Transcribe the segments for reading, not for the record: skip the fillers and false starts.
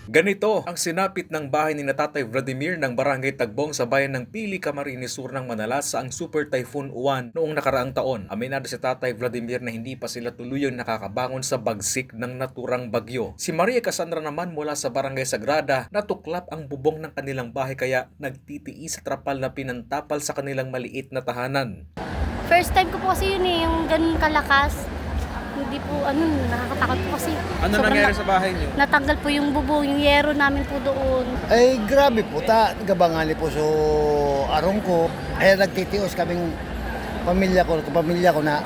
Ganito ang sinapit ng bahay ni Tatay Vladimir ng Barangay Tagbong sa bayan ng Pili, Camarines Sur ng Manalas sa ang Super Typhoon Uwan noong nakaraang taon. Aminado si Tatay Vladimir na hindi pa sila tuluyang nakakabangon sa bagsik ng naturang bagyo. Si Maria Cassandra naman mula sa Barangay Sagrada, natuklap ang bubong ng kanilang bahay kaya nagtitiis sa trapal na pinantapal sa kanilang maliit na tahanan. First time ko po kasi yun yung ganun kalakas. Hindi po, nakakatakot po kasi. Ano nangyari sa bahay niyo? Natanggal po yung bubong, yung yero namin po doon. Ay grabe po, gabangali po so arong ko. Ay nagtitios kaming pamilya ko na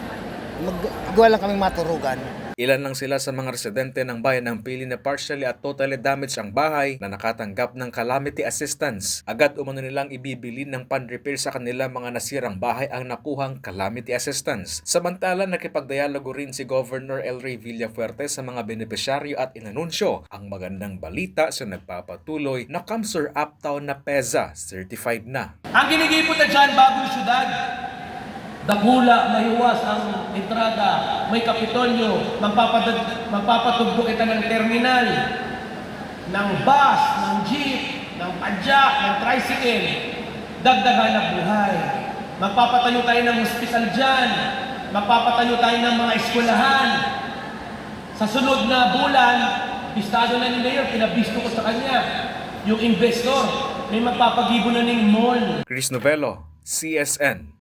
magawa lang kaming maturugan. Ilan lang sila sa mga residente ng bayan ng Pili na partially at totally damaged ang bahay na nakatanggap ng calamity assistance. Agad umano nilang ibibili ng pan-repair sa kanila mga nasirang bahay ang nakuhang calamity assistance. Samantala, nakipagdialogo rin si Governor El Rey Villafuerte sa mga benepisyaryo at inanunsyo ang magandang balita sa nagpapatuloy na Kamsur Uptown na PEZA certified na. Ang ginigipot na dyan, bagong syudad. Dakula, mahiwas ang entrada, may kapitolyo, magpapatugbo kita ng terminal, ng bus, ng jeep, ng padyak, ng tricycle, dagdagan na buhay. Magpapatayo tayo ng hospital dyan, magpapatayo tayo ng mga eskwelahan. Sa sunod na bulan, bistado na ni Mayor, pinabisto ko sa kanya, yung investor, may magpapagibo na ng mall. Chris Novello, CSN.